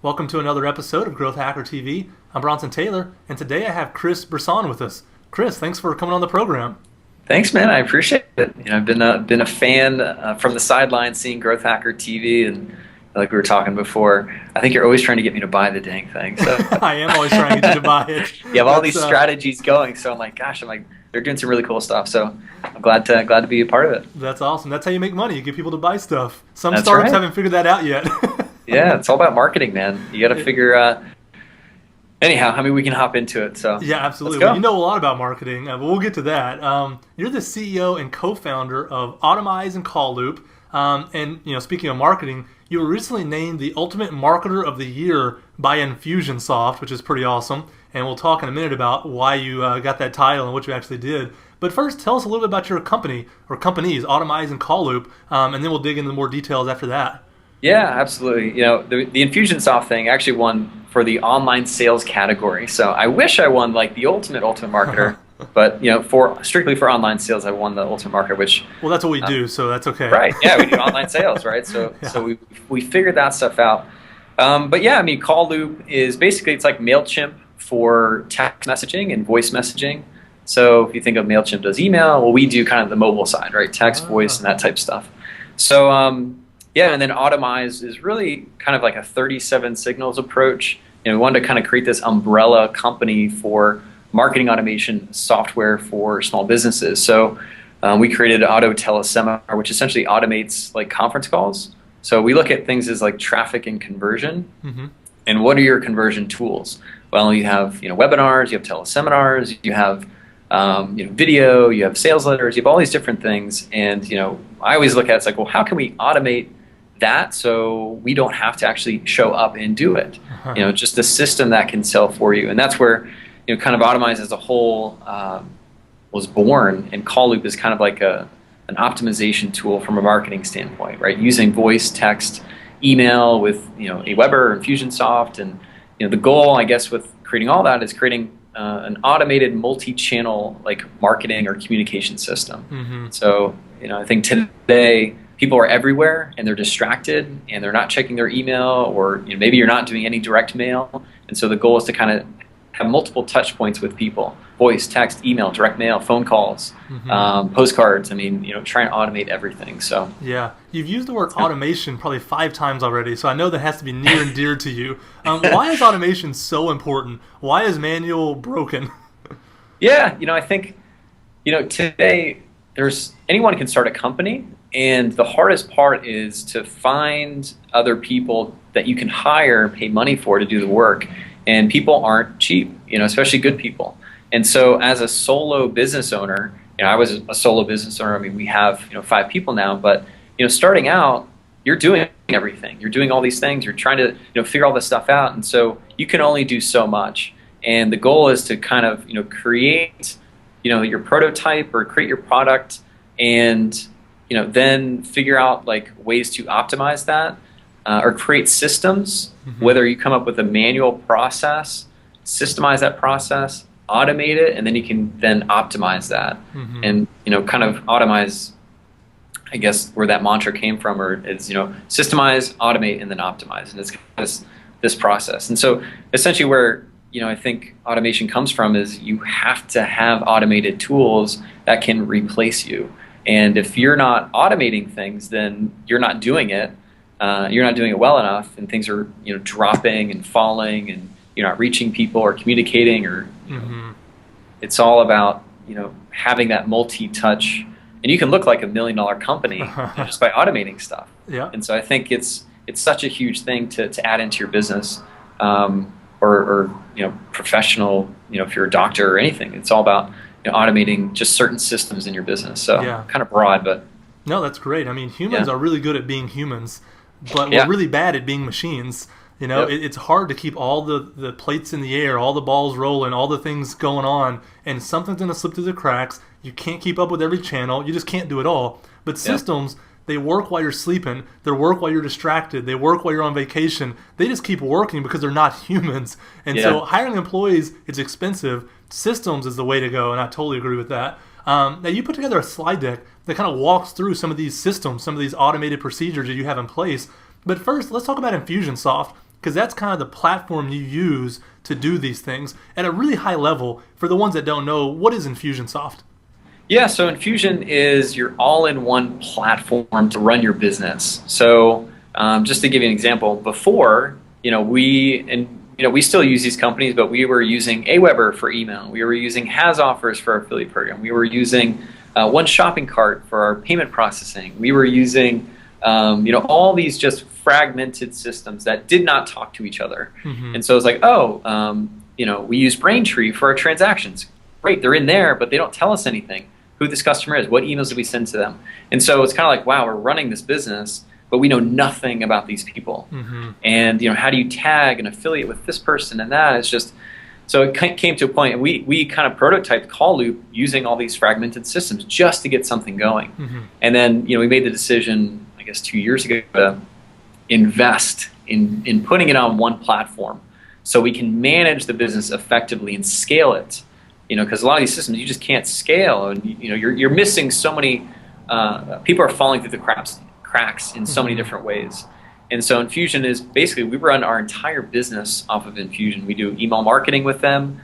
Welcome to another episode of Growth Hacker TV. I'm Bronson Taylor, and today I have Chris Brisson with us. Chris, thanks for coming on the program. Thanks, man. I appreciate it. I've been a fan from the sidelines, seeing Growth Hacker TV, and like we were talking before, I think you're always trying to get me to buy the dang thing. So I am always trying to get you to buy it. you have all these strategies going. So I'm like, gosh, they're doing some really cool stuff. So I'm glad to be a part of it. That's awesome. That's how you make money. You get people to buy stuff. Some That's startups right. haven't figured that out yet. Yeah, it's all about marketing, man. You got to figure. Anyhow, we can hop into it. So yeah, absolutely. Let's go. Well, you know a lot about marketing, but we'll get to that. You're the CEO and co-founder of Automize and Call Loop. And speaking of marketing, you were recently named the Ultimate Marketer of the Year by Infusionsoft, which is pretty awesome. And we'll talk in a minute about why you got that title and what you actually did. But first, tell us a little bit about your company or companies, Automize and Call Loop, and then we'll dig into more details after that. Yeah, absolutely. The Infusionsoft thing actually won for the online sales category. So I wish I won like the ultimate marketer, but strictly for online sales, I won the ultimate marketer. Which that's what we do, so that's okay. Right? Yeah, we do online sales, right? So Yeah. so we figured that stuff out. But yeah, Call Loop is basically it's like MailChimp for text messaging and voice messaging. So if you think of MailChimp does email, well, we do kind of the mobile side, right? Text, voice, and that type of stuff. So yeah, and then Automize is really kind of like a 37 signals approach. We wanted to kind of create this umbrella company for marketing automation software for small businesses. So we created Auto Teleseminar, which essentially automates like conference calls. So we look at things as like traffic and conversion. Mm-hmm. And what are your conversion tools? Well, you have webinars, you have teleseminars, you have video, you have sales letters, you have all these different things. And I always look at it's like, well, how can we automate that so we don't have to actually show up and do it? Uh-huh. Just a system that can sell for you. And that's where kind of Automize as a whole was born, and Call Loop is kind of like an optimization tool from a marketing standpoint, right? Using voice, text, email with Aweber or Infusionsoft, and the goal, I guess, with creating all that is creating an automated multi-channel like marketing or communication system. Mm-hmm. So I think today people are everywhere and they're distracted and they're not checking their email, or maybe you're not doing any direct mail, and so the goal is to kind of have multiple touch points with people: voice, text, email, direct mail, phone calls, Mm-hmm. postcards. Try and automate everything. So Yeah, you've used the word automation probably 5 times already, so I know that has to be near and dear to you. Why is automation so important? Why is manual broken? yeah, I think today anyone can start a company, and the hardest part is to find other people that you can hire and pay money for to do the work. And people aren't cheap, especially good people. And so as a solo business owner, I was a solo business owner. We have 5 people now, but starting out, you're doing everything. You're doing all these things. You're trying to figure all this stuff out, and so you can only do so much. And the goal is to kind of create your prototype or create your product, and then figure out like ways to optimize that, or create systems. Mm-hmm. Whether you come up with a manual process, systemize that process, automate it, and then you can then optimize that. Mm-hmm. And kind of automize, I guess, where that mantra came from, or it's systemize, automate, and then optimize. And it's this process. And so essentially where I think automation comes from is you have to have automated tools that can replace you. And if you're not automating things, then you're not doing it. You're not doing it well enough, and things are dropping and falling, and you're not reaching people or communicating, or Mm-hmm. it's all about having that multi-touch, and you can look like $1 million company just by automating stuff. Yeah. And so I think it's such a huge thing to add into your business, or professional. If you're a doctor or anything, it's all about automating just certain systems in your business. So Yeah. kind of broad, but No, that's great. Humans Yeah. are really good at being humans, but Yeah. we're really bad at being machines. Yep. It's hard to keep all the plates in the air, all the balls rolling, all the things going on, and something's going to slip through the cracks. You can't keep up with every channel. You just can't do it all. But systems, they work while you're sleeping. They work while you're distracted. They work while you're on vacation. They just keep working because they're not humans. And so hiring employees is expensive. Systems is the way to go, and I totally agree with that. Now, you put together a slide deck that kind of walks through some of these systems, some of these automated procedures that you have in place. But first, let's talk about Infusionsoft. Because that's kind of the platform you use to do these things at a really high level. For the ones that don't know, what is Infusionsoft? Yeah, so Infusion is your all-in-one platform to run your business. So just to give you an example, before, we still use these companies, but we were using Aweber for email. We were using Has Offers for our affiliate program. We were using One Shopping Cart for our payment processing. We were using all these just fragmented systems that did not talk to each other. And so it's like, we use Braintree for our transactions. Great, they're in there, but they don't tell us anything. Who this customer is, what emails did we send to them? And so it's kind of like, wow, we're running this business, but we know nothing about these people. And how do you tag an affiliate with this person and that? It's just, so it came to a point, and we kind of prototyped Call Loop using all these fragmented systems just to get something going. And then we made the decision, I guess 2 years ago, to invest in putting it on one platform so we can manage the business effectively and scale it. Because a lot of these systems you just can't scale, and you're missing so many. People are falling through the cracks in so many different ways. And so Infusion is basically, we run our entire business off of Infusion. We do email marketing with them.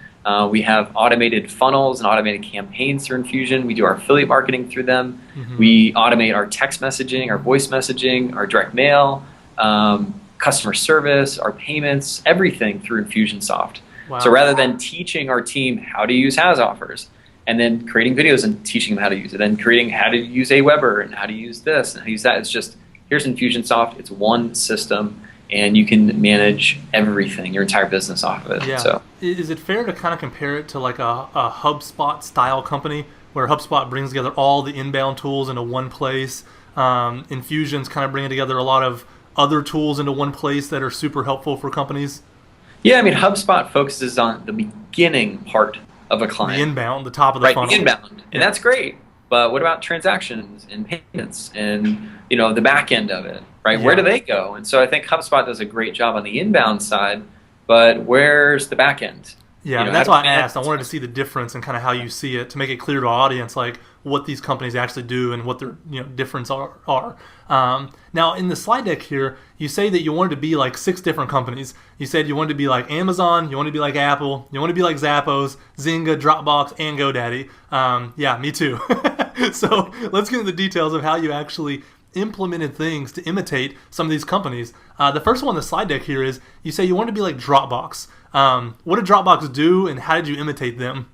We have automated funnels and automated campaigns through Infusion. We do our affiliate marketing through them. We automate our text messaging, our voice messaging, our direct mail, customer service, our payments, everything through Infusionsoft. Wow. So rather than teaching our team how to use Has Offers and then creating videos and teaching them how to use it, then creating how to use Aweber and how to use this and how to use that, it's just, here's Infusionsoft, it's one system, and you can manage everything, your entire business off of it. Yeah. So, is it fair to kind of compare it to like a HubSpot style company where HubSpot brings together all the inbound tools into one place? Infusion's kind of bringing together a lot of other tools into one place that are super helpful for companies? Yeah, I mean, HubSpot focuses on the beginning part of a client. The inbound, the top of the funnel. Right, the inbound. And that's great. But what about transactions and payments and, the back end of it, right? Yeah. Where do they go? And so I think HubSpot does a great job on the inbound side, but where's the back end? Yeah, and that's why I asked. I wanted to see the difference and kind of how you see it to make it clear to our audience, like what these companies actually do and what their difference are. Now, in the slide deck here, you say that you wanted to be like 6 different companies. You said you wanted to be like Amazon, you wanted to be like Apple, you want to be like Zappos, Zynga, Dropbox, and GoDaddy. Yeah, me too. So let's get into the details of how you actually implemented things to imitate some of these companies. The first one on the slide deck here is you say you want to be like Dropbox. What did Dropbox do, and how did you imitate them?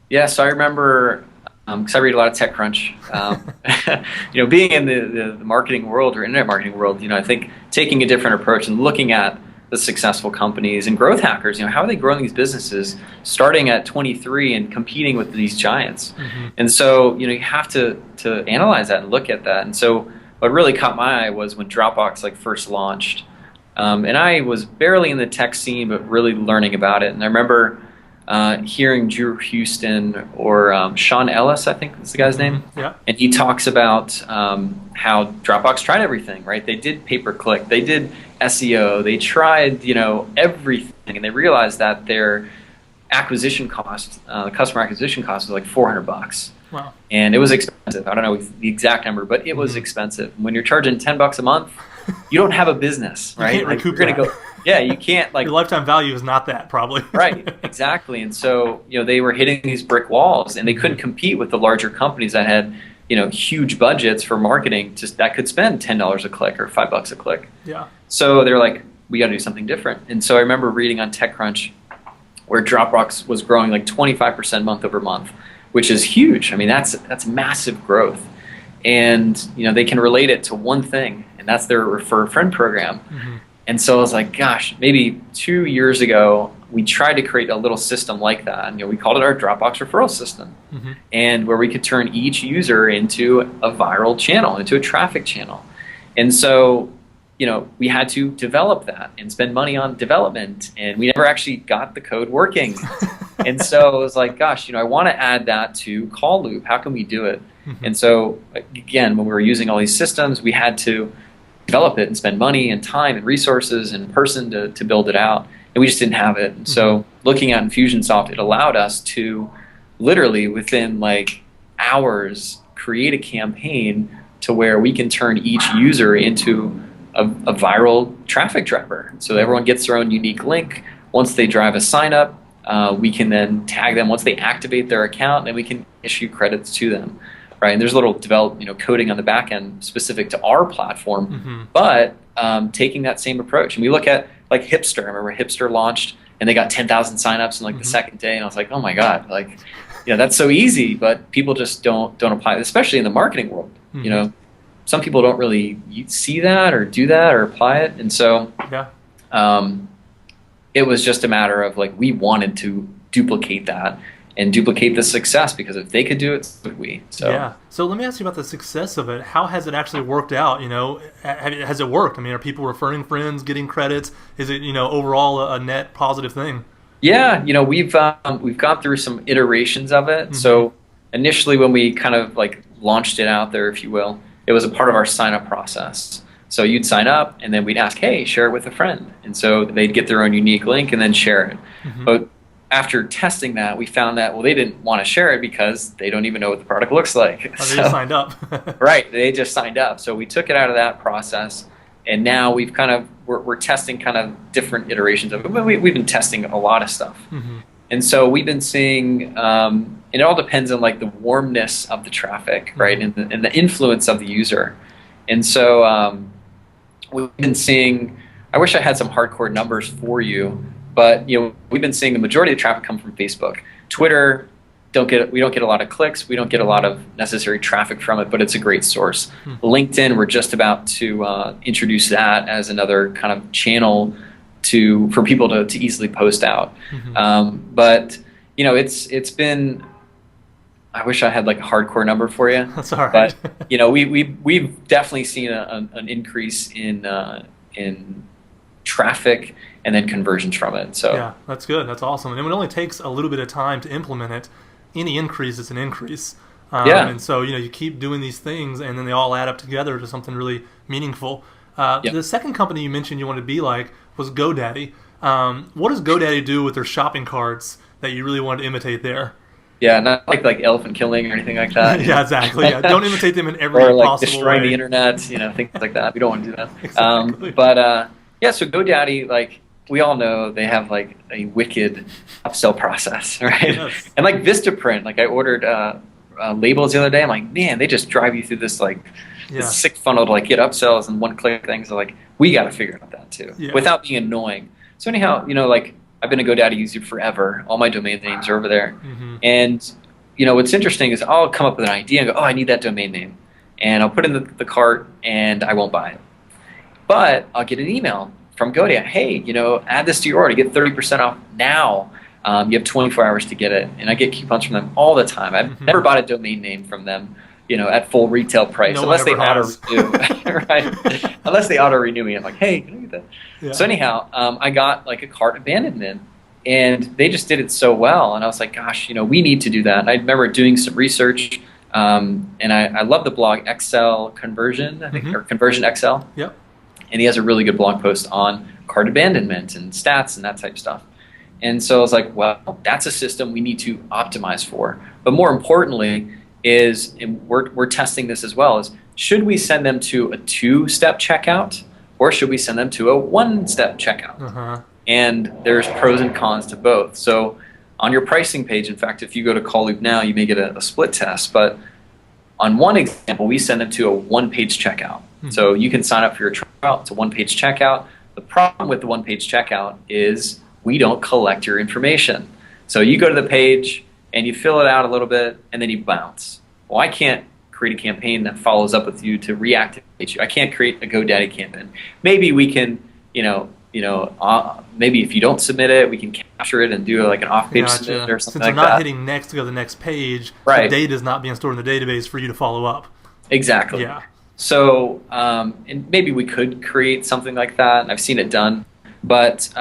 Yeah, so I remember, because I read a lot of TechCrunch, being in the marketing world or internet marketing world, I think taking a different approach and looking at the successful companies and growth hackers, how are they growing these businesses starting at 23 and competing with these giants? And so, you have to analyze that and look at that. And so what really caught my eye was when Dropbox first launched. And I was barely in the tech scene, but really learning about it. And I remember hearing Drew Houston or Sean Ellis, I think is the guy's name. Yeah. And he talks about how Dropbox tried everything, right? They did pay-per-click, they did SEO, they tried, everything, and they realized that their acquisition cost, customer acquisition cost, was like $400. Wow. And it was expensive. I don't know the exact number, but it was expensive. When you're charging $10 a month, you don't have a business, right? You can't recoup that. Yeah, you can't your lifetime value is not that, probably. Right, exactly. And so, they were hitting these brick walls, and they couldn't compete with the larger companies that had, huge budgets for marketing that could spend $10 a click or $5 a click. Yeah. So they're like, we got to do something different. And so I remember reading on TechCrunch where Dropbox was growing like 25% month over month, which is huge. I mean, that's massive growth. And, they can relate it to one thing, and that's their Refer a Friend program. And so I was like, gosh, maybe 2 years ago, we tried to create a little system like that. And we called it our Dropbox referral system, and where we could turn each user into a viral channel, into a traffic channel. And so, we had to develop that and spend money on development, and we never actually got the code working. And so it was like, gosh, I want to add that to Call Loop. How can we do it? And so, again, when we were using all these systems, we had to develop it and spend money and time and resources and person to build it out, and we just didn't have it. And so looking at Infusionsoft, it allowed us to literally within hours create a campaign to where we can turn each user into a viral traffic driver. So everyone gets their own unique link. Once they drive a sign up, we can then tag them. Once they activate their account, then we can issue credits to them, right? And there's a little coding on the back end specific to our platform, but taking that same approach. And we look at like Hipster. I remember Hipster launched and they got 10,000 signups in like the second day, and I was like, oh my god, like, that's so easy, but people just don't apply it, especially in the marketing world. Some people don't really see that or do that or apply it, and so it was just a matter of like we wanted to duplicate that and duplicate the success, because if they could do it, so could we. So So let me ask you about the success of it. How has it actually worked out? Has it worked? I mean, are people referring friends, getting credits? Is it overall a net positive thing? Yeah, we've gone through some iterations of it. So initially, when we kind of like launched it out there, if you will, it was a part of our sign up process. So you'd sign up, and then we'd ask, hey, share it with a friend. And so they'd get their own unique link and then share it. But after testing that, we found that, they didn't want to share it because they don't even know what the product looks like. They just signed up. Right, they just signed up. So we took it out of that process, and now we've we're testing kind of different iterations of it. We've been testing a lot of stuff. And so we've been seeing, and it all depends on like the warmness of the traffic, right, and the influence of the user. And so we've been seeing, I wish I had some hardcore numbers for you, but we've been seeing the majority of the traffic come from Facebook. Twitter, we don't get a lot of clicks, we don't get a lot of necessary traffic from it, but it's a great source. LinkedIn, we're just about to introduce that as another kind of channel for people to easily post out. But it's been, I wish I had like a hardcore number for you. That's all right. But we've definitely seen an increase in traffic and then conversions from it. So yeah, that's good. That's awesome. And it only takes a little bit of time to implement it. Any increase is an increase. And so you keep doing these things, and then they all add up together to something really meaningful. The second company you mentioned you wanted to be like was GoDaddy. What does GoDaddy do with their shopping carts that you really wanted to imitate there? Yeah, not like elephant killing or anything like that. Yeah, exactly. Yeah. Don't imitate them in every or like possible destroying way. the internet, things like that. We don't want to do that. Exactly. So GoDaddy, like we all know, they have like a wicked upsell process, right? Yes. And like Vistaprint, like I ordered labels the other day. I'm like, man, they just drive you through this this sick funnel to like get upsells and one-click things. So like we got to figure out that too, without being annoying. So anyhow, like I've been a GoDaddy user forever. All my domain names are over there. And what's interesting is I'll come up with an idea and go, oh, I need that domain name, and I'll put in the cart and I won't buy it. But I'll get an email from GoDaddy, hey, add this to your order, get 30% off now. You have 24 hours to get it, and I get coupons from them all the time. I've never bought a domain name from them, at full retail price, unless they auto-renew, right? Unless they auto-renew me. I'm like, hey, can I get that? Yeah. So anyhow, I got like a cart abandonment, and they just did it so well, and I was like, gosh, we need to do that. And I remember doing some research, and I love the blog Excel Conversion, I think, or Conversion Excel. Yep. And he has a really good blog post on cart abandonment and stats and that type of stuff. And so I was like, well, that's a system we need to optimize for. But more importantly is, and we're testing this as well, is should we send them to a 2-step checkout or should we send them to a 1-step checkout? And there's pros and cons to both. So on your pricing page, in fact, if you go to Call Loop now, you may get a split test. But on one example, we send them to a 1-page checkout. So you can sign up for your trial. It's a 1-page checkout. The problem with the 1-page checkout is we don't collect your information. So you go to the page and you fill it out a little bit and then you bounce. Well, I can't create a campaign that follows up with you to reactivate you. I can't create a GoDaddy campaign. Maybe we can, maybe if you don't submit it, we can capture it and do like an off-page submit or something like that. Since they're not hitting next to go to the next page, the data is not being stored in the database for you to follow up. Exactly. Yeah. So, and maybe we could create something like that. I've seen it done. But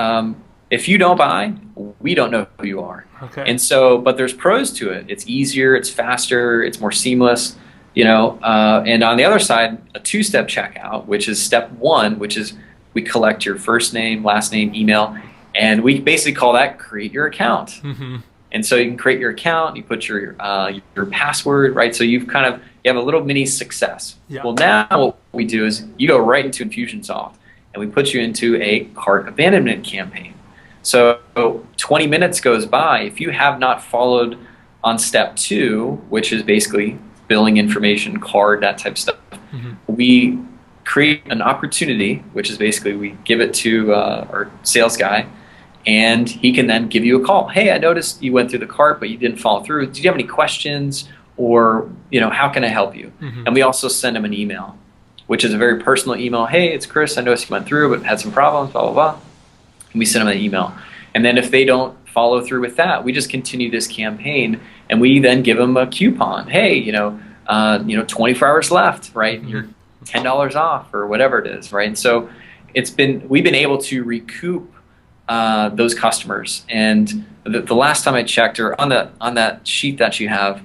if you don't buy, we don't know who you are. Okay. And so, but there's pros to it. It's easier, it's faster, it's more seamless, and on the other side, a 2-step checkout, which is step 1, which is we collect your first name, last name, email, and we basically call that create your account. And so you can create your account, you put your password, right? So you've kind of You have a little mini success. Yeah. Well, now what we do is you go right into Infusionsoft, and we put you into a cart abandonment campaign. So 20 minutes goes by. If you have not followed on step 2, which is basically billing information, card, that type of stuff, we create an opportunity, which is basically we give it to our sales guy, and he can then give you a call. Hey, I noticed you went through the cart, but you didn't follow through. Do you have any questions, or how can I help you? And we also send him an email, which is a very personal email. Hey, it's Chris. I noticed you went through, but had some problems, blah, blah, blah. And we send them an email. And then if they don't follow through with that, we just continue this campaign, and we then give them a coupon. Hey, 24 hours left, right? You're $10 off or whatever it is, right? And so we've been able to recoup those customers. And the last time I checked, or on that sheet that you have,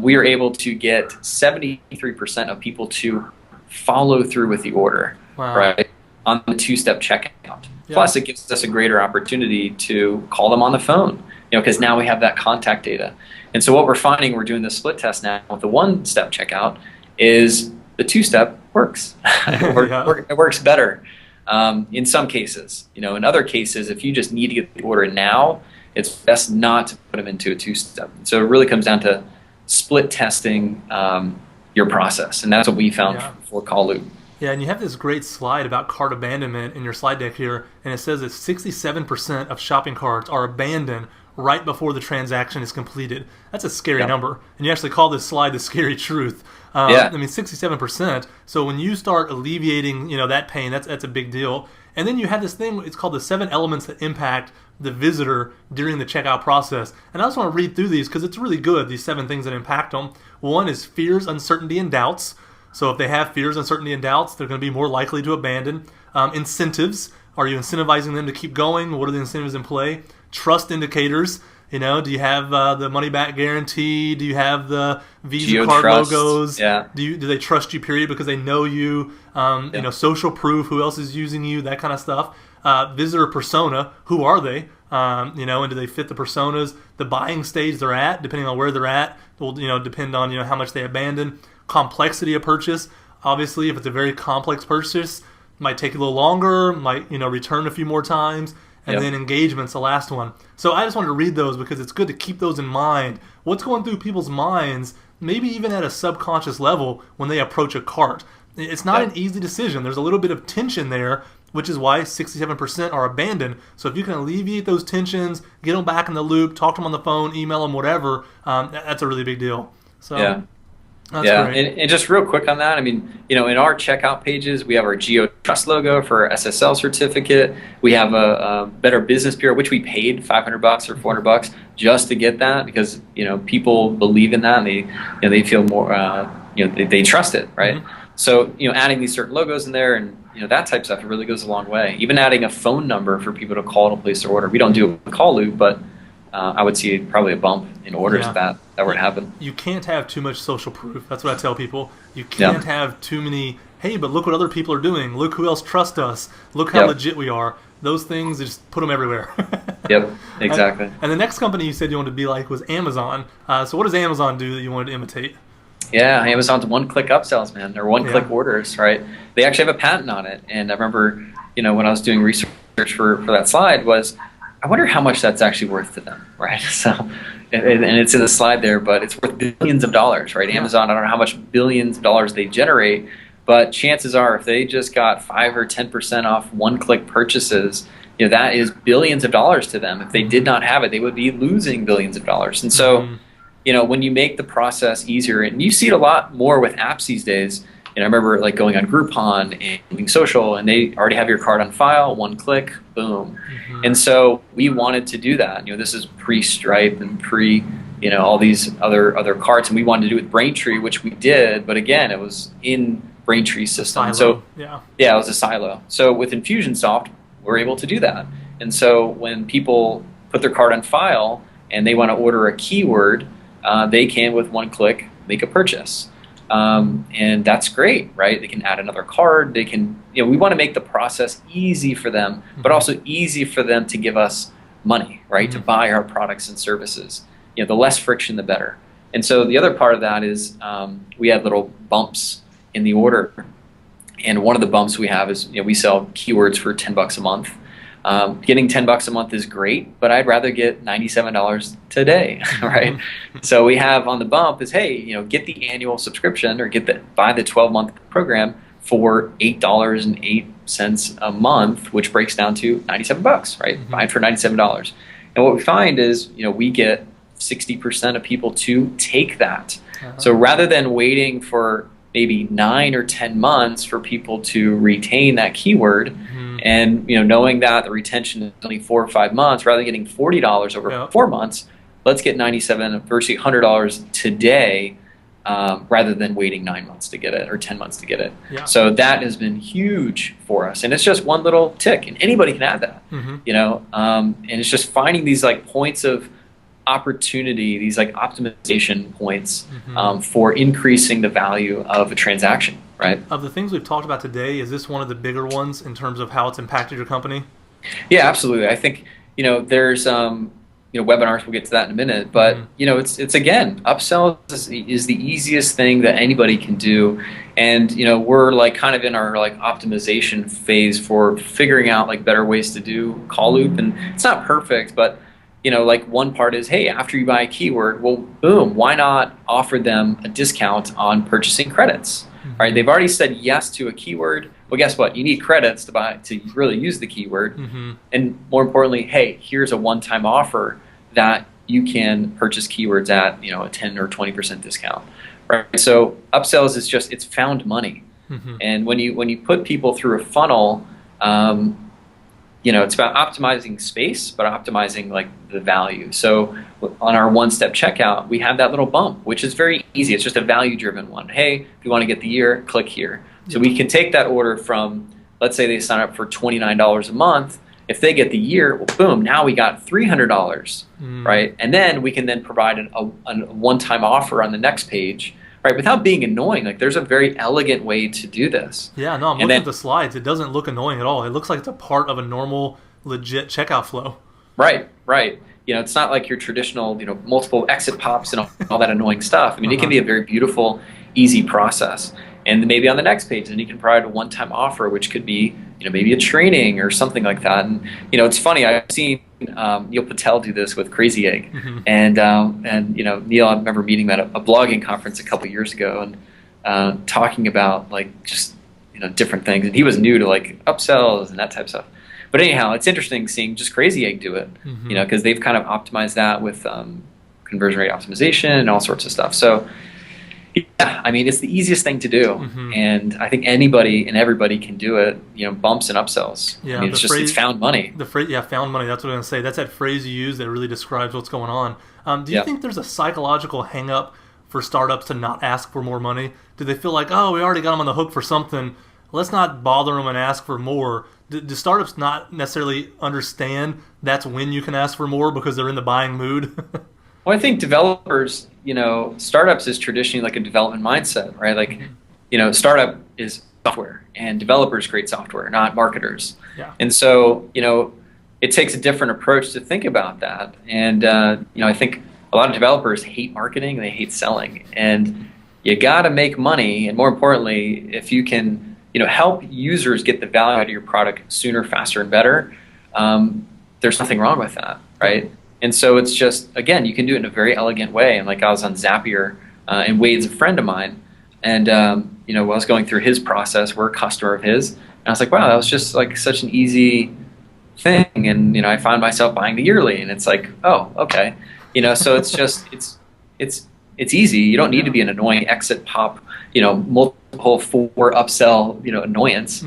we are able to get 73% of people to follow through with the order, right, on the 2-step checkout. Yeah. Plus, it gives us a greater opportunity to call them on the phone, because now we have that contact data. And so what we're finding, we're doing the split test now with the 1-step checkout, is the 2-step works. It works better in some cases. In other cases, if you just need to get the order now, it's best not to put them into a 2-step. So it really comes down to split testing your process, and that's what we found for Call Loop. Yeah, and you have this great slide about cart abandonment in your slide deck here, and it says that 67% of shopping carts are abandoned right before the transaction is completed. That's a scary number, and you actually call this slide the scary truth. I mean, 67%. So when you start alleviating, that pain, that's a big deal. And then you have this thing, it's called the 7 elements that impact the visitor during the checkout process. And I just want to read through these because it's really good, these 7 things that impact them. 1 is fears, uncertainty, and doubts. So if they have fears, uncertainty, and doubts, they're going to be more likely to abandon. Incentives. Are you incentivizing them to keep going? What are the incentives in play? Trust indicators. Do you have the money back guarantee? Do you have the Visa card logos? Yeah. Do they trust you, period, because they know you? Social proof, who else is using you, that kind of stuff. Visitor persona, who are they? And do they fit the personas? The buying stage they're at, depending on where they're at, will depend on how much they abandon. Complexity of purchase. Obviously, if it's a very complex purchase, it might take a little longer, might return a few more times. And then engagement's the last one. So I just wanted to read those because it's good to keep those in mind. What's going through people's minds, maybe even at a subconscious level, when they approach a cart. It's not an easy decision. There's a little bit of tension there, which is why 67% are abandoned. So if you can alleviate those tensions, get them back in the loop, talk to them on the phone, email them, whatever, that's a really big deal. So. That's great. And just real quick on that, I mean, in our checkout pages, we have our Geo Trust logo for our SSL certificate. We have a Better Business Bureau, which we paid $500 or $400 just to get that, because people believe in that, and they feel more, they trust it, right? So adding these certain logos in there and that type of stuff, it really goes a long way. Even adding a phone number for people to call to place their order. We don't do a call loop, but I would see probably a bump in orders if that were to happen. You can't have too much social proof. That's what I tell people. You can't have too many, hey, but look what other people are doing. Look who else trusts us. Look how legit we are. Those things, just put them everywhere. Exactly. And the next company you said you wanted to be like was Amazon. So what does Amazon do that you wanted to imitate? Yeah, Amazon's one-click upsells, man. They're one-click orders, right? They actually have a patent on it. And I remember, when I was doing research for that slide was, I wonder how much that's actually worth to them, right? So, and it's in the slide there, but it's worth billions of dollars, right? Amazon, I don't know how much billions of dollars they generate, but chances are if they just got 5 or 10% off one-click purchases, that is billions of dollars to them. If they did not have it, they would be losing billions of dollars. And so, when you make the process easier, and you see it a lot more with apps these days. I remember going on Groupon and Moving Social, and they already have your card on file, one click, boom. And so we wanted to do that. This is pre-Stripe and all these other cards, and we wanted to do it with Braintree, which we did, but again, it was in Braintree's system. So it was a silo. So with Infusionsoft, we're able to do that. And so when people put their card on file and they want to order a keyword, they can, with one click, make a purchase. And that's great, right? They can add another card. They can, we want to make the process easy for them, but also easy for them to give us money, right? To buy our products and services. The less friction, the better. And so the other part of that is we have little bumps in the order. And one of the bumps we have is, we sell keywords for $10 a month. Getting $10 a month is great, but I'd rather get $97 today, right? So we have on the bump is, hey, get the annual subscription or buy the 12-month program for $8.08 a month, which breaks down to $97, right? Buy it for $97. And what we find is, we get 60% of people to take that. So rather than waiting for maybe 9 or 10 months for people to retain that keyword, and knowing that the retention is only 4 or 5 months, rather than getting $40 over 4 months, let's get $97 versus $100 today, rather than waiting 9 months to get it or 10 months to get it. So that has been huge for us, and it's just one little tick, and anybody can add that. And it's just finding these like points of opportunity, these like optimization points for increasing the value of a transaction, right? Of the things we've talked about today, is this one of the bigger ones in terms of how it's impacted your company? Yeah, absolutely. I think, there's, webinars, we'll get to that in a minute, but, it's again, upsell is the easiest thing that anybody can do. And, we're like kind of in our like optimization phase for figuring out like better ways to do call loop. And it's not perfect, but like one part is, hey, after you buy a keyword, well, boom, why not offer them a discount on purchasing credits? Right? They've already said yes to a keyword. Well, guess what? You need credits to really use the keyword. And more importantly, hey, here's a one-time offer that you can purchase keywords at, a 10 or 20% discount. Right? So upsells is just, it's found money. And when you put people through a funnel, it's about optimizing space, but optimizing like the value. So on our one-step checkout, we have that little bump, which is very easy. It's just a value-driven one. Hey, if you want to get the year, click here. So we can take that order from, let's say they sign up for $29 a month. If they get the year, well, boom, now we got $300, right? And then we can then provide a one-time offer on the next page, right? Without being annoying. Like there's a very elegant way to do this. Yeah, no, I'm looking at the slides. It doesn't look annoying at all. It looks like it's a part of a normal, legit checkout flow. Right. It's not like your traditional, multiple exit pops and all that annoying stuff. I mean, it can be a very beautiful, easy process. And maybe on the next page, then you can provide a one-time offer, which could be, maybe a training or something like that. And, it's funny. I've seen Neil Patel do this with Crazy Egg. And Neil, I remember meeting him at a blogging conference a couple years ago and talking about like just, different things. And he was new to like upsells and that type of stuff. But anyhow, it's interesting seeing just Crazy Egg do it, because they've kind of optimized that with conversion rate optimization and all sorts of stuff. So, yeah, I mean, it's the easiest thing to do, and I think anybody and everybody can do it. Bumps and upsells. Yeah, I mean, it's found money. The phrase, found money. That's what I'm going to say. That's that phrase you use that really describes what's going on. Do you think there's a psychological hang-up for startups to not ask for more money? Do they feel like, oh, we already got them on the hook for something, let's not bother them and ask for more? Do startups not necessarily understand that's when you can ask for more because they're in the buying mood? Well, I think developers, startups is traditionally like a development mindset, right? Like, startup is software and developers create software, not marketers. Yeah. And so, it takes a different approach to think about that. And, I think a lot of developers hate marketing, they hate selling, and you got to make money. And more importantly, if you can, help users get the value out of your product sooner, faster, and better, there's nothing wrong with that, right? And so it's just, again, you can do it in a very elegant way. And like I was on Zapier, and Wade's a friend of mine. And, when I was going through his process, we're a customer of his. And I was like, wow, that was just like such an easy thing. And, I found myself buying the yearly. And it's like, oh, okay. So it's just, it's easy. You don't need to be an annoying exit pop, multiple for upsell, annoyance.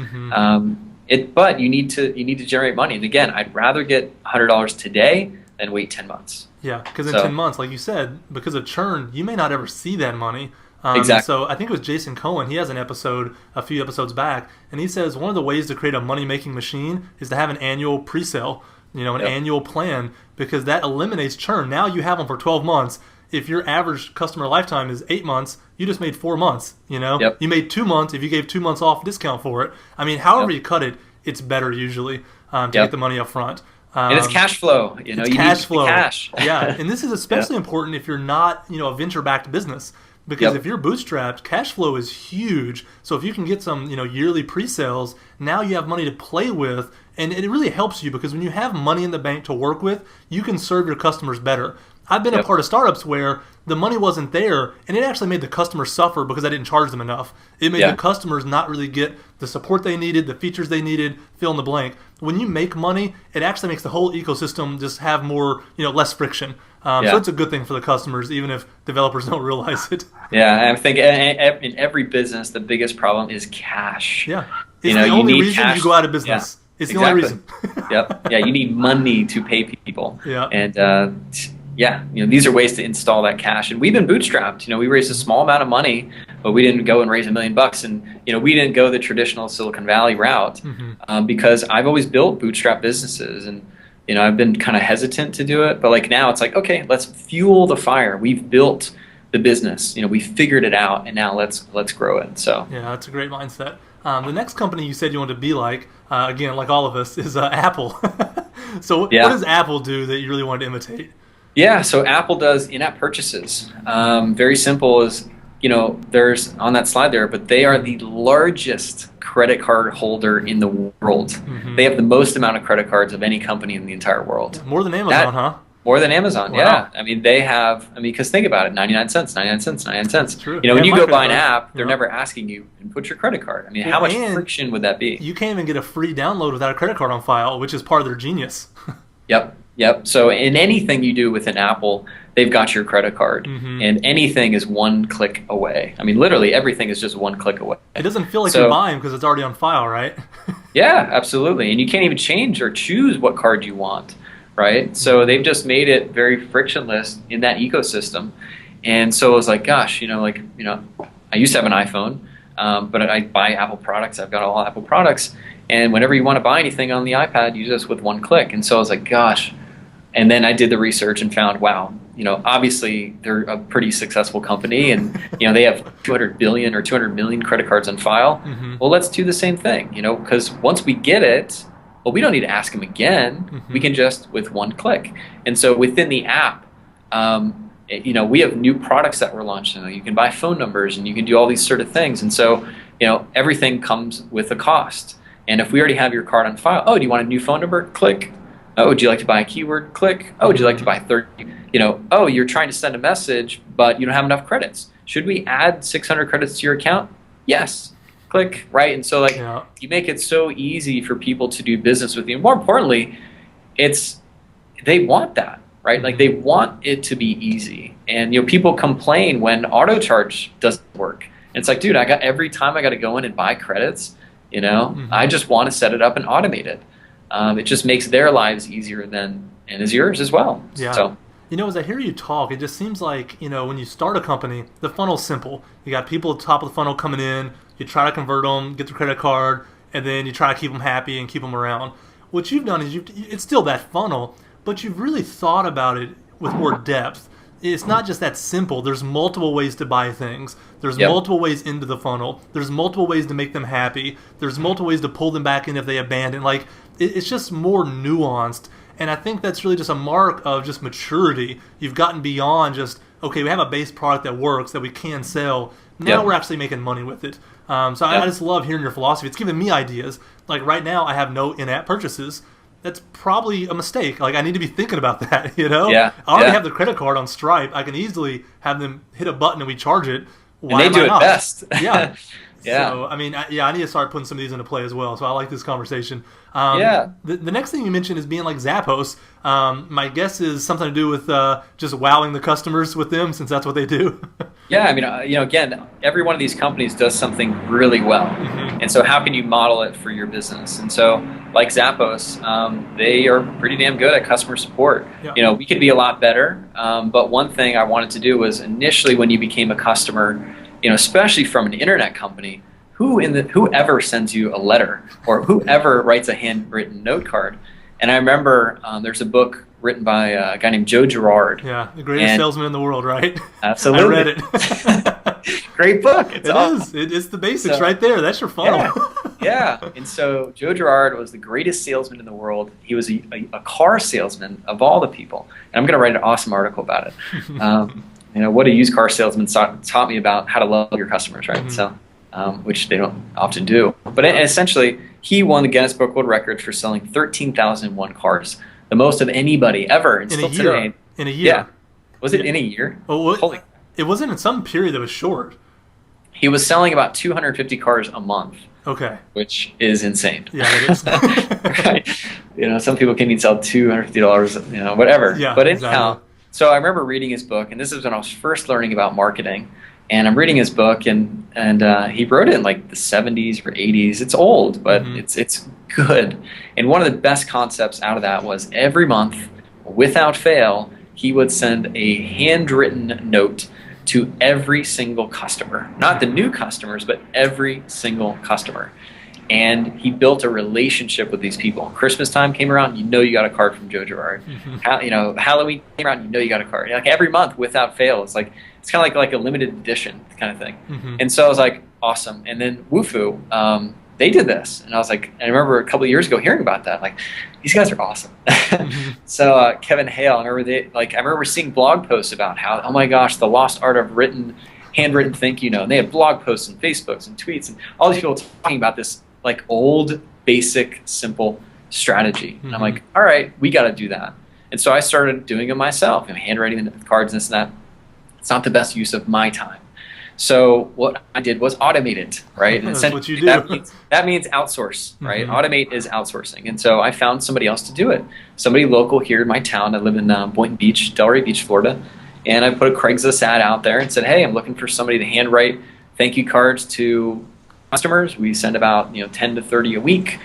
But you need to generate money. And again, I'd rather get $100 today than wait 10 months. Yeah, because in 10 months, like you said, because of churn, you may not ever see that money. Exactly. So I think it was Jason Cohen. He has an episode a few episodes back, and he says one of the ways to create a money-making machine is to have an annual pre-sale, annual plan, because that eliminates churn. Now you have them for 12 months. If your average customer lifetime is 8 months, you just made 4 months. You made 2 months if you gave 2 months off discount for it. I mean, however you cut it, it's better usually to get the money up front. And it's cash flow. You It's need cash flow. cash. Yeah, and this is especially important if you're not, a venture-backed business. Because if you're bootstrapped, cash flow is huge. So if you can get some, yearly pre-sales, now you have money to play with, and it really helps you because when you have money in the bank to work with, you can serve your customers better. I've been a part of startups where the money wasn't there, and it actually made the customers suffer because I didn't charge them enough. It made the customers not really get the support they needed, the features they needed, fill in the blank. When you make money, it actually makes the whole ecosystem just have more, less friction. So it's a good thing for the customers, even if developers don't realize it. Yeah, I think in every business, the biggest problem is cash. Yeah, it's the only reason cash. You go out of business. Yeah, it's the only reason. Yep. Yeah, you need money to pay people. Yeah. And these are ways to install that cash. And we've been bootstrapped. We raised a small amount of money, but we didn't go and raise $1 million. And we didn't go the traditional Silicon Valley route because I've always built bootstrap businesses, and I've been kind of hesitant to do it. But like now, it's like, okay, let's fuel the fire. We've built the business. We figured it out, and now let's grow it. So yeah, that's a great mindset. The next company you said you wanted to be like, again, like all of us, is Apple. So what does Apple do that you really wanted to imitate? Yeah, so Apple does in-app purchases. Very simple is, there's on that slide there, but they are the largest credit card holder in the world. They have the most amount of credit cards of any company in the entire world. More than Amazon, huh? More than Amazon, wow. Yeah. I mean, because think about it, 99 cents, 99 cents, 99 cents. That's true. When you go buy an app, they're never asking you, input your credit card. I mean, how much friction would that be? You can't even get a free download without a credit card on file, which is part of their genius. Yep. So in anything you do with an Apple, they've got your credit card. And anything is one click away. I mean, literally everything is just one click away. It doesn't feel like you're buying because it's already on file, right? Yeah, absolutely. And you can't even change or choose what card you want, right? So they've just made it very frictionless in that ecosystem. And so it was like, gosh, I used to have an iPhone, but I buy Apple products. I've got all Apple products. And whenever you want to buy anything on the iPad, you just with one click. And so I was like, gosh. And then I did the research and found, wow, obviously they're a pretty successful company, and they have 200 billion or 200 million credit cards on file. Well, let's do the same thing, because once we get it, well, we don't need to ask them again. We can just with one click. And so within the app, we have new products that we're launching. You can buy phone numbers, and you can do all these sort of things. And so everything comes with a cost. And if we already have your card on file, oh, do you want a new phone number? Click. Oh, would you like to buy a keyword? Click. Oh, would you like to buy 30? Oh, you're trying to send a message, but you don't have enough credits. Should we add 600 credits to your account? Yes. Click, right? And so you make it so easy for people to do business with you. More importantly, they want that, right? Like they want it to be easy. And people complain when auto charge doesn't work. And it's like, dude, every time I got to go in and buy credits, I just want to set it up and automate it. It just makes their lives easier and is yours as well. Yeah. So, as I hear you talk, it just seems like, when you start a company, the funnel's simple. You got people at the top of the funnel coming in, you try to convert them, get their credit card, and then you try to keep them happy and keep them around. What you've done is it's still that funnel, but you've really thought about it with more depth. It's not just that simple. There's multiple ways to buy things. There's multiple ways into the funnel. There's multiple ways to make them happy. There's multiple ways to pull them back in if they abandon. It's just more nuanced. And I think that's really just a mark of just maturity. You've gotten beyond just, okay, we have a base product that works, that we can sell. Now we're actually making money with it. I just love hearing your philosophy. It's giving me ideas. Like right now, I have no in-app purchases. That's probably a mistake. I need to be thinking about that, Yeah. I already have the credit card on Stripe. I can easily have them hit a button and we charge it. Why and they do it best. Yeah. Yeah. So, I need to start putting some of these into play as well. So I like this conversation. The next thing you mentioned is being like Zappos. My guess is something to do with just wowing the customers with them, since that's what they do. Yeah, again, every one of these companies does something really well. And so how can you model it for your business? And so like Zappos, they are pretty damn good at customer support. Yeah. We could be a lot better. But one thing I wanted to do was initially when you became a customer, especially from an internet company, whoever sends you a letter or whoever writes a handwritten note card, And I remember there's a book written by a guy named Joe Girard. Yeah, the greatest salesman in the world, right? Absolutely. I read it. Great book. It's awesome. It's the basics right there. That's your funnel. Yeah. And so Joe Girard was the greatest salesman in the world. He was a car salesman of all the people. And I'm going to write an awesome article about it. What a used car salesman taught me about how to love your customers, right? So, which they don't often do. But essentially, he won the Guinness Book World Records for selling 13,001 cars, the most of anybody ever. And still today. In a year. Yeah. Was it in a year? Holy. It wasn't in some period that was short. He was selling about 250 cars a month. Okay. Which is insane. Yeah, it is. Right. Some people can sell $250, whatever. Yeah, but anyhow, exactly. So I remember reading his book, and this is when I was first learning about marketing. And I'm reading his book, and he wrote it in like the 70s or 80s. It's old, but it's good. And one of the best concepts out of that was every month, without fail, he would send a handwritten note to every single customer. Not the new customers, but every single customer. And he built a relationship with these people. Christmas time came around, you got a card from Joe Girard. Halloween came around, you got a card. Like every month, without fail. It's kind of like a limited edition kind of thing. And so I was like, awesome. And then Wufoo, they did this, and I was like, I remember a couple of years ago hearing about that. Like, these guys are awesome. So Kevin Hale, I remember seeing blog posts about how, oh my gosh, the lost art of handwritten thank you note. And they had blog posts and Facebooks and tweets and all these people talking about this like old, basic, simple strategy. And I'm like, all right, we got to do that. And so I started doing it myself, handwriting the cards and this and that. It's not the best use of my time. So what I did was automate it, right? And that's what you do. That means outsource, right? Automate is outsourcing. And so I found somebody else to do it. Somebody local here in my town. I live in Boynton Beach, Delray Beach, Florida. And I put a Craigslist ad out there and said, hey, I'm looking for somebody to handwrite thank you cards to customers. We send about 10 to 30 a week,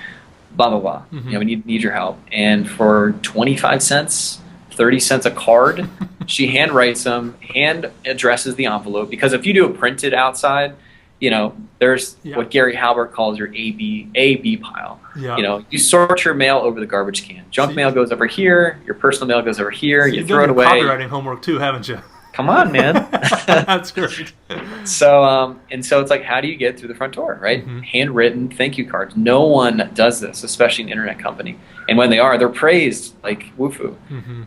blah, blah, blah. We need your help. And for 25 cents, 30 cents a card, she handwrites them, hand addresses the envelope. Because if you do it printed outside, there's what Gary Halbert calls your A-B pile. Yeah. You sort your mail over the garbage can. Junk mail goes over here. Your personal mail goes over here. You throw it away. You've done your copywriting homework too, haven't you? Come on, man. That's great. So it's like, how do you get through the front door, right? Handwritten thank you cards. No one does this, especially an internet company. And when they are, they're praised like Wufoo.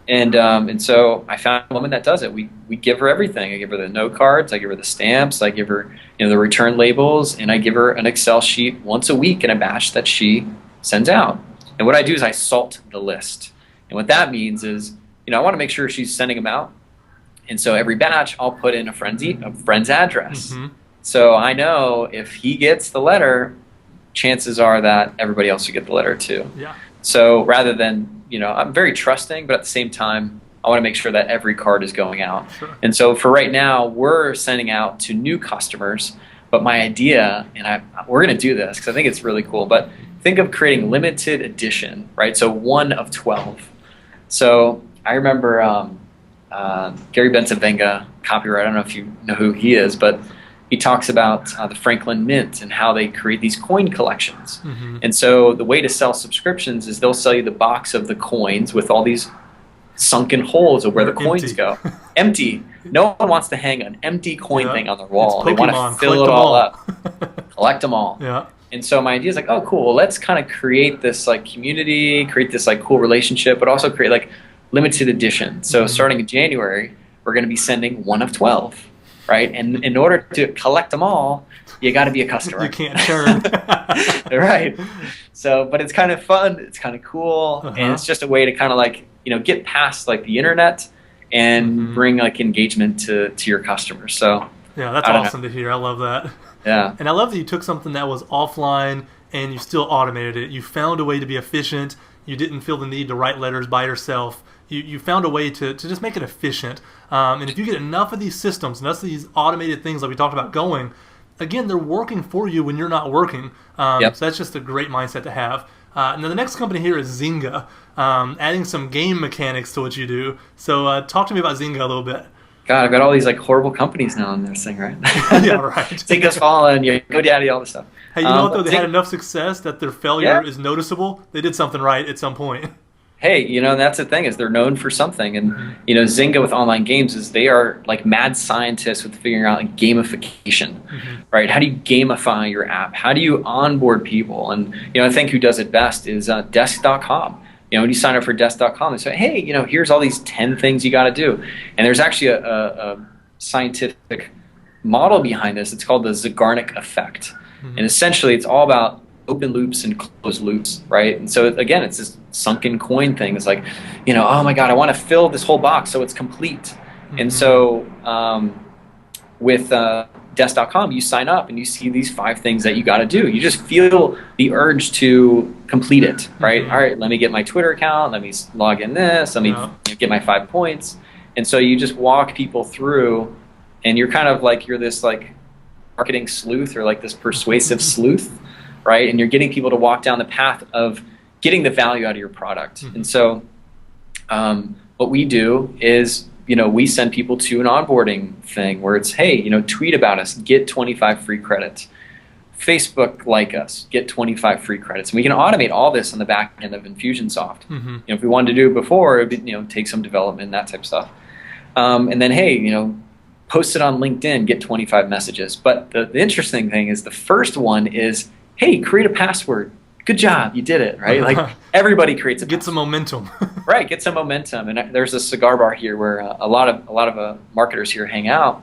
And so I found a woman that does it. We give her everything. I give her the note cards. I give her the stamps. I give her the return labels, and I give her an Excel sheet once a week in a batch that she sends out. And what I do is I salt the list. And what that means is, I want to make sure she's sending them out. And so every batch, I'll put in a friend's address. So I know if he gets the letter, chances are that everybody else will get the letter too. Yeah. So rather than, I'm very trusting, but at the same time, I want to make sure that every card is going out. Sure. And so for right now, we're sending out to new customers. But my idea, and we're going to do this because I think it's really cool, but think of creating limited edition, right? So 1 of 12. So I remember Gary Bencivenga, copyright, I don't know if you know who he is, but he talks about the Franklin Mint and how they create these coin collections. And so the way to sell subscriptions is they'll sell you the box of the coins with all these sunken holes of where the coins go. Empty. No one wants to hang an empty coin thing on their wall. They want to fill it all up. Collect them all. Yeah. And so my idea is like, oh, cool. Well, let's kind of create this like community, create this like cool relationship, but also create like limited edition. So starting in January, we're going to be sending 1 of 12, right? And in order to collect them all, you got to be a customer. You can't churn. Right. So, but it's kind of fun. It's kind of cool. And it's just a way to kind of like, get past like the internet and bring like engagement to your customers. So yeah, that's awesome to hear. I love that. Yeah. And I love that you took something that was offline and you still automated it. You found a way to be efficient. You didn't feel the need to write letters by yourself. You found a way to just make it efficient. And if you get enough of these systems, enough of these automated things like we talked about going, again, they're working for you when you're not working. So that's just a great mindset to have. Now the next company here is Zynga, adding some game mechanics to what you do. So talk to me about Zynga a little bit. God, I've got all these like horrible companies now in this thing, right? Yeah, right. Zynga's fallen, GoDaddy, all this stuff. Hey, you know what though? They had enough success that their failure is noticeable. They did something right at some point. hey, that's the thing is they're known for something. And, Mm-hmm. Zynga with online games is they are like mad scientists with figuring out like gamification, Mm-hmm. right? How do you gamify your app? How do you onboard people? And, I think who does it best is desk.com. When you sign up for desk.com, they say, hey, here's all these 10 things you got to do. And there's actually a scientific model behind this. It's called the Zeigarnik effect. Mm-hmm. And essentially it's all about open loops and closed loops, right? And so again, it's this sunken coin thing. It's like, oh my God, I want to fill this whole box so it's complete. Mm-hmm. And so with desk.com, you sign up and you see these 5 things that you got to do. You just feel the urge to complete it, right? Mm-hmm. All right, let me get my Twitter account. Let me log in this. Let me get my 5 points. And so you just walk people through, and you're kind of like, you're this like marketing sleuth or like this persuasive sleuth, right? And you're getting people to walk down the path of getting the value out of your product. Mm-hmm. And so what we do is, we send people to an onboarding thing where it's, hey, tweet about us, get 25 free credits. Facebook like us, get 25 free credits. And we can automate all this on the back end of Infusionsoft. Mm-hmm. If we wanted to do it before, it would take some development, that type of stuff. And then, hey, post it on LinkedIn, get 25 messages. But the interesting thing is the first one is, hey, create a password. Good job, you did it, right? Like everybody creates a password. Get some momentum. Right, get some momentum. And there's a cigar bar here where a lot of marketers here hang out.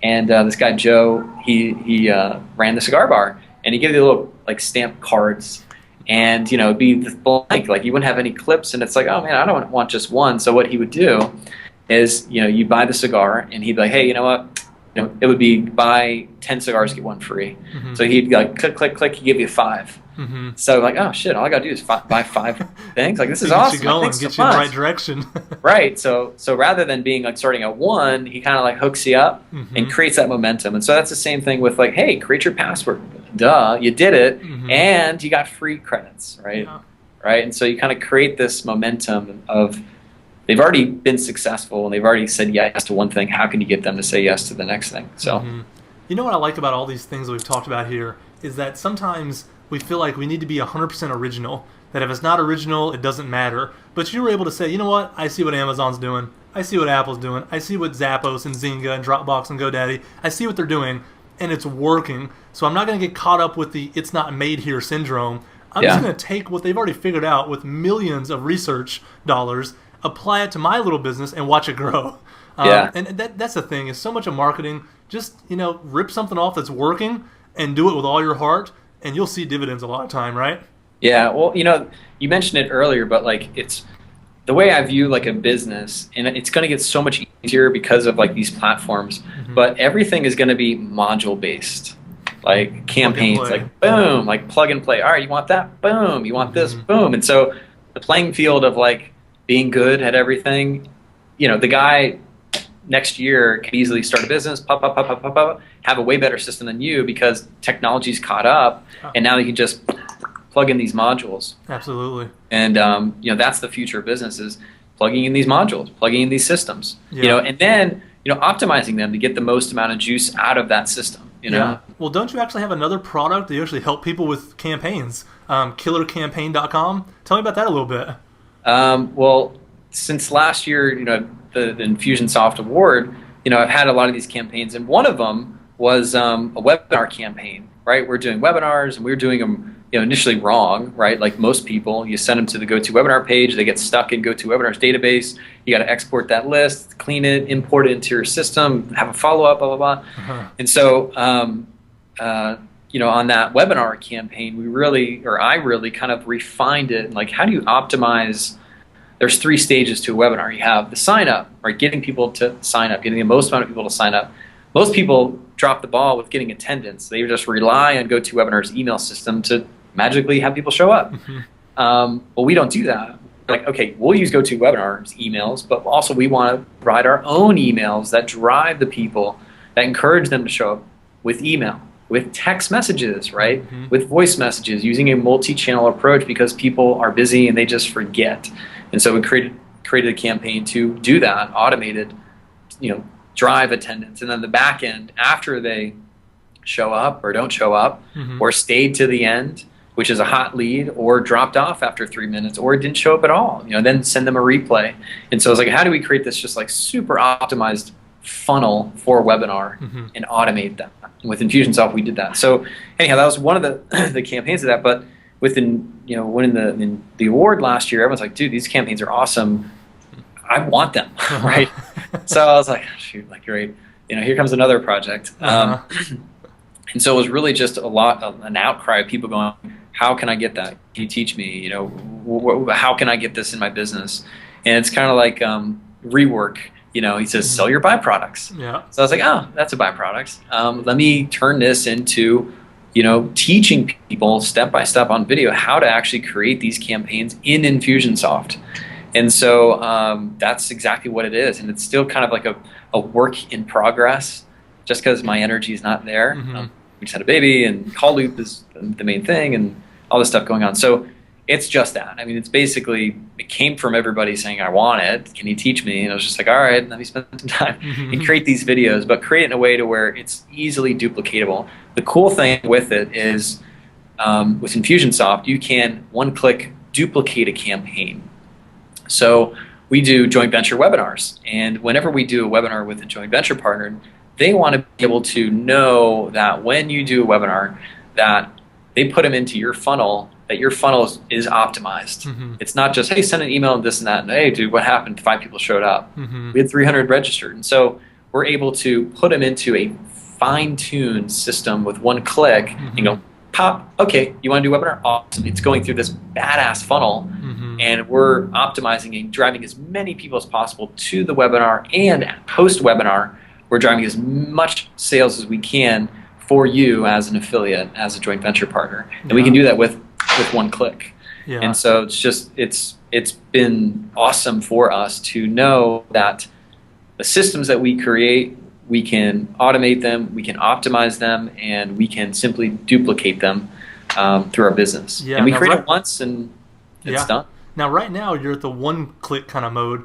And this guy Joe, he ran the cigar bar, and he gave you little like stamp cards, and it'd be blank, like you wouldn't have any clips, and it's like, oh man, I don't want just one. So what he would do is, you buy the cigar, and he'd be like, hey, you know what? It would be buy 10 cigars, get one free. Mm-hmm. So he'd like click, click, click, he'd give you 5. Mm-hmm. So like, oh shit, all I gotta do is buy 5 things. Like, this is get awesome. You going, Thanks get so you in the much. right direction. Right. So rather than being like starting at 1, he kind of like hooks you up Mm-hmm. and creates that momentum. And so that's the same thing with like, hey, create your password. Duh, you did it, Mm-hmm. and you got free credits, right? Yeah. Right. And so you kind of create this momentum of they've already been successful and they've already said yes to one thing. How can you get them to say yes to the next thing? So, You know what I like about all these things that we've talked about here is that sometimes we feel like we need to be 100% original. That if it's not original, it doesn't matter. But you were able to say, you know what? I see what Amazon's doing. I see what Apple's doing. I see what Zappos and Zynga and Dropbox and GoDaddy. I see what they're doing, and it's working. So I'm not going to get caught up with the "it's not made here" syndrome. I'm just going to take what they've already figured out with millions of research dollars, apply it to my little business, and watch it grow. And that's the thing, is so much of marketing, just, rip something off that's working and do it with all your heart, and you'll see dividends a lot of time, right? Yeah, well, you mentioned it earlier, but like it's the way I view like a business, and it's going to get so much easier because of like these platforms, Mm-hmm. but everything is going to be module based. Like campaigns, like boom, like plug and play. All right, you want that? Boom. You want this? Boom. And so the playing field of like being good at everything, the guy next year can easily start a business, pop, have a way better system than you because technology's caught up, and now you can just plug in these modules. Absolutely. And that's the future of business, is plugging in these modules, plugging in these systems. Yeah. And then optimizing them to get the most amount of juice out of that system. Yeah. Well, don't you actually have another product that you actually help people with campaigns? Killercampaign.com. Tell me about that a little bit. Well, since last year, the Infusionsoft award, I've had a lot of these campaigns, and one of them was a webinar campaign. Right, we're doing webinars, and we're doing them, initially wrong. Right, like most people, you send them to the GoToWebinar page, they get stuck in GoToWebinar's database. You got to export that list, clean it, import it into your system, have a follow up, blah blah blah. Uh-huh. And so, on that webinar campaign, I really kind of refined it. Like, how do you optimize? There's 3 stages to a webinar. You have the sign up, right? Getting people to sign up, getting the most amount of people to sign up. Most people drop the ball with getting attendance. They just rely on GoToWebinar's email system to magically have people show up. Mm-hmm. Well, we don't do that. Like, okay, we'll use GoToWebinar's emails, but also we want to provide our own emails that drive the people, that encourage them to show up with email, with text messages, right? Mm-hmm. With voice messages, using a multi-channel approach because people are busy and they just forget. And so we created a campaign to do that, automated, drive attendance. And then the back end, after they show up or don't show up, mm-hmm. or stayed to the end, which is a hot lead, or dropped off after 3 minutes, or didn't show up at all. Then send them a replay. And so I was like, how do we create this just like super optimized funnel for a webinar and automate that? And with Infusionsoft, we did that. So anyhow, that was one of the campaigns of that. But within winning the award last year, everyone's like, dude, these campaigns are awesome. I want them, right? So I was like, shoot, like great. Here comes another project. And so it was really just an outcry of people going, how can I get that? Can you teach me? How can I get this in my business? And it's kind of like rework. He says, sell your byproducts. Yeah. So I was like, oh, that's a byproduct. Let me turn this into, teaching people step by step on video how to actually create these campaigns in Infusionsoft. And so that's exactly what it is. And it's still kind of like a work in progress, just because my energy is not there. We just had a baby, and call loop is the main thing, and all this stuff going on. So it's just that. I mean, it's basically, it came from everybody saying, I want it. Can you teach me? And I was just like, all right, let me spend some time and create these videos, but create it in a way to where it's easily duplicatable. The cool thing with it is with Infusionsoft, you can one-click duplicate a campaign. So we do joint venture webinars, and whenever we do a webinar with a joint venture partner, they want to be able to know that when you do a webinar, that they put them into your funnel, that your funnel is optimized. It's not just, hey, send an email and this and that, and hey, dude, what happened? 5 people showed up. We had 300 registered. And so we're able to put them into a fine-tuned system with one click and go, pop, okay, you want to do a webinar? Awesome. It's going through this badass funnel, and we're optimizing and driving as many people as possible to the webinar, and post-webinar, we're driving as much sales as we can for you as an affiliate, as a joint venture partner. And we can do that with one click. And so it's been awesome for us to know that the systems that we create, we can automate them, we can optimize them, and we can simply duplicate them through our business. And we create it once, and it's done. Now, right now, you're at the one-click kind of mode.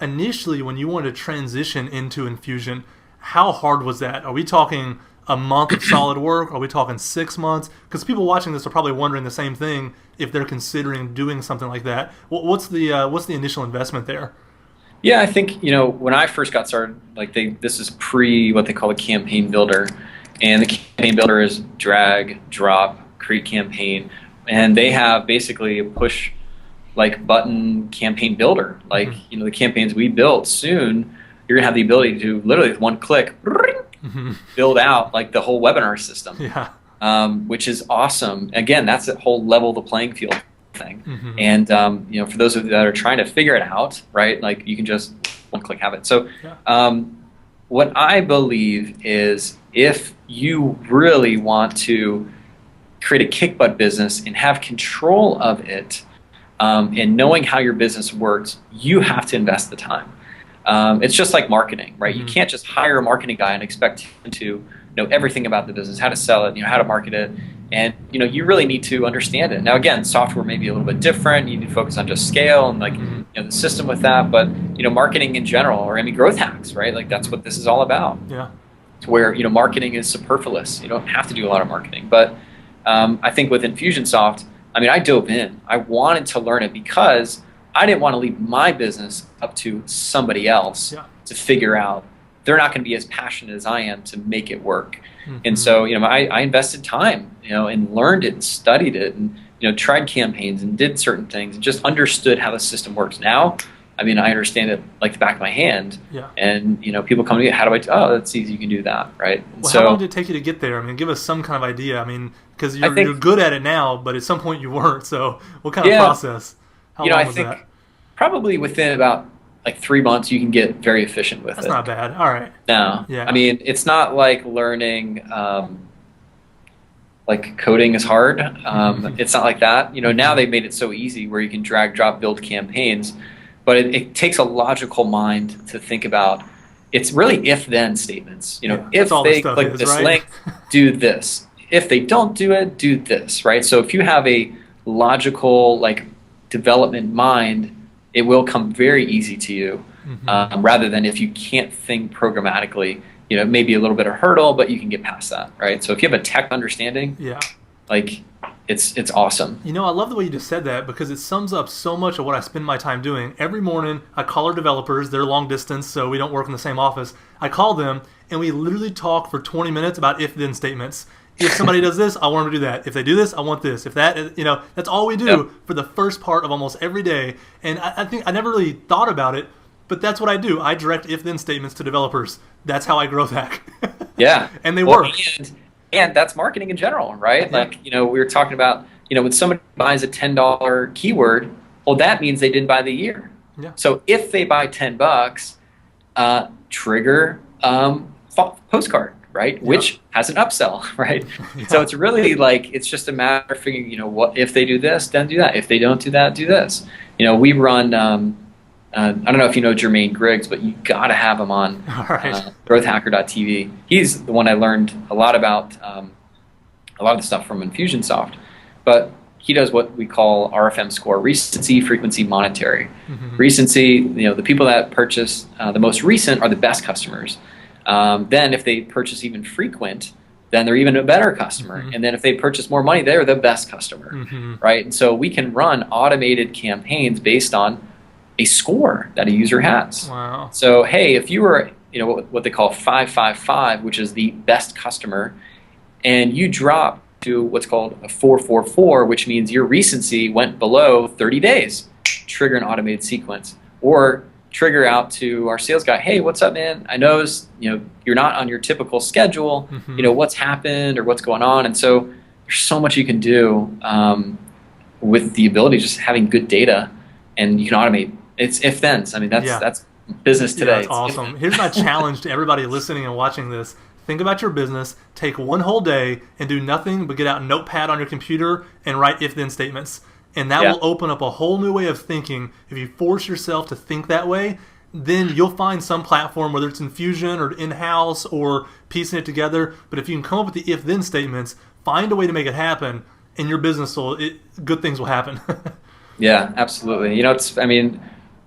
Initially, when you wanted to transition into Infusion, how hard was that? Are we talking a month of solid work? Are we talking 6 months? Because people watching this are probably wondering the same thing if they're considering doing something like that. What's the initial investment there? Yeah, I think when I first got started, like this is pre what they call a campaign builder, and the campaign builder is drag, drop, create campaign, and they have basically a push like button campaign builder. Like the campaigns we built, soon you're gonna have the ability to literally with one click build out like the whole webinar system. Which is awesome. Again, that's a whole level the playing field thing. And for those of you that are trying to figure it out, right? Like you can just one click have it. So what I believe is if you really want to create a kick butt business and have control of it, and knowing how your business works, you have to invest the time. It's just like marketing, right? You can't just hire a marketing guy and expect him to know everything about the business, how to sell it, how to market it, and you really need to understand it. Now, again, software may be a little bit different. You need to focus on just scale and the system with that. But marketing in general, or growth hacks, right? Like that's what this is all about. Where marketing is superfluous. You don't have to do a lot of marketing. But I think with Infusionsoft, I dove in. I wanted to learn it because I didn't want to leave my business up to somebody else to figure out. They're not going to be as passionate as I am to make it work. And so, I invested time, and learned it and studied it and, tried campaigns and did certain things and just understood how the system works. Now, I understand it like the back of my hand. And, people come to me, how do I, that's easy, you can do that, right? And well, how long did it take you to get there? Give us some kind of idea. Because you're good at it now, but at some point you weren't. So what kind of process? How long was that? Probably within about 3 months, you can get very efficient with it. That's not bad. All right. No. Yeah. It's not like learning, coding is hard. It's not like that. Now they've made it so easy where you can drag, drop, build campaigns, but it takes a logical mind to think about. It's really if-then statements. If they click this link, do this. If they don't do it, do this, right? So if you have a logical, development mind, it will come very easy to you, rather than if you can't think programmatically, maybe a little bit of hurdle, but you can get past that, right? So if you have a tech understanding, it's awesome. You know, I love the way you just said that because it sums up so much of what I spend my time doing. Every morning, I call our developers. They're long distance, so we don't work in the same office. I call them, and we literally talk for 20 minutes about if-then statements. If somebody does this, I want them to do that. If they do this, I want this. If that, that's all we do for the first part of almost every day. And I think I never really thought about it, but that's what I do. I direct if-then statements to developers. That's how I growth hack. Yeah. And they work. And that's marketing in general, right? Like, we were talking about, when somebody buys a $10 keyword, well, that means they didn't buy the year. Yeah. So if they buy $10, trigger postcard, right? Yep. Which has an upsell, right? Yeah. So it's really like, it's just a matter of figuring, what if they do this, then do that. If they don't do that, do this. We run, I don't know if you know Jermaine Griggs, but you got to have him on growthhacker.tv. He's the one I learned a lot about, a lot of the stuff from Infusionsoft. But he does what we call RFM score, recency, frequency, monetary. Mm-hmm. Recency, the people that purchase the most recent are the best customers. Then if they purchase even frequent, then they're even a better customer. Mm-hmm. And then if they purchase more money, they're the best customer, mm-hmm. right? And so we can run automated campaigns based on a score that a user has. Wow. So, hey, if you were, what they call 555, which is the best customer, and you drop to what's called a 444, which means your recency went below 30 days, trigger an automated sequence. Or trigger out to our sales guy, hey, what's up, man? I noticed, you're not on your typical schedule. Mm-hmm. What's happened or what's going on? And so there's so much you can do with the ability of just having good data, and you can automate. It's if-thens. I mean, that's business today. Yeah, that's awesome. Here's my challenge to everybody listening and watching this. Think about your business, take one whole day and do nothing but get out a notepad on your computer and write if-then statements. And that will open up a whole new way of thinking. If you force yourself to think that way, then you'll find some platform, whether it's Infusion or in-house or piecing it together. But if you can come up with the if-then statements, find a way to make it happen, and your business good things will happen. Yeah, absolutely.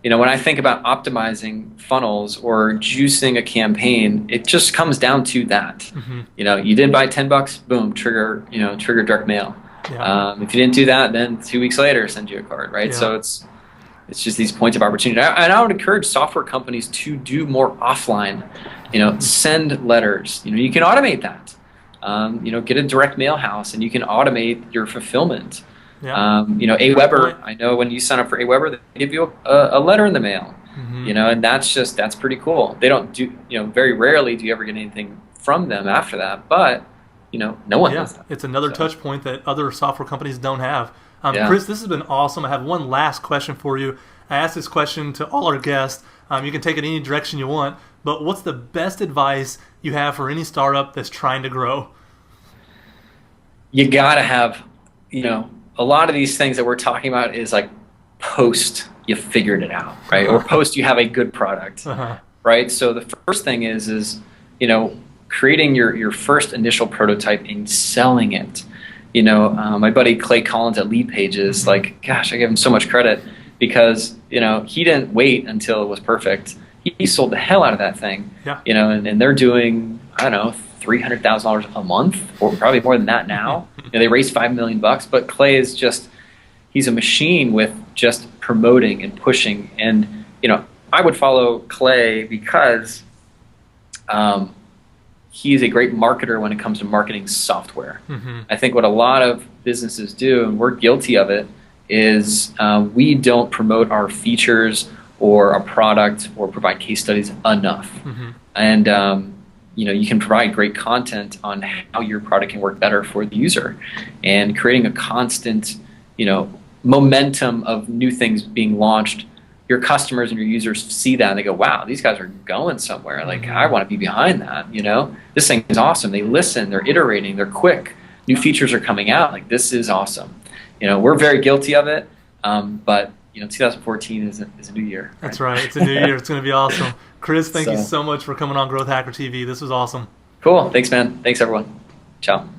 When I think about optimizing funnels or juicing a campaign, it just comes down to that. Mm-hmm. You didn't buy $10, boom, trigger direct mail. Yeah. If you didn't do that, then 2 weeks later, send you a card, right? Yeah. So it's just these points of opportunity. And I would encourage software companies to do more offline. Send letters. You can automate that. Get a direct mail house, and you can automate your fulfillment. Yeah. AWeber, I know when you sign up for AWeber, they give you a letter in the mail, mm-hmm. And that's pretty cool. They don't do, very rarely do you ever get anything from them after that, but, no one does that. It's another touch point that other software companies don't have. Chris, this has been awesome. I have one last question for you. I asked this question to all our guests. You can take it any direction you want, but what's the best advice you have for any startup that's trying to grow? You got to have, a lot of these things that we're talking about is like post you figured it out, right? Or post you have a good product, right? So the first thing is creating your first initial prototype and selling it. My buddy Clay Collins at Lead Pages, like, gosh, I give him so much credit because, he didn't wait until it was perfect. He sold the hell out of that thing, and they're doing, I don't know, $300,000 a month, or probably more than that now. They raised $5 million, but Clay is he's a machine with just promoting and pushing. And, I would follow Clay because he's a great marketer when it comes to marketing software. Mm-hmm. I think what a lot of businesses do, and we're guilty of it, is we don't promote our features or our product or provide case studies enough. Mm-hmm. And, you can provide great content on how your product can work better for the user, and creating a constant, momentum of new things being launched. Your customers and your users see that and they go, wow, these guys are going somewhere. Like, I want to be behind that. This thing is awesome. They listen, they're iterating, they're quick. New features are coming out. Like, this is awesome. We're very guilty of it. But 2014 is a new year. Right? That's right. It's a new year. It's going to be awesome. Chris, thank you so much for coming on Growth Hacker TV. This was awesome. Cool. Thanks, man. Thanks, everyone. Ciao.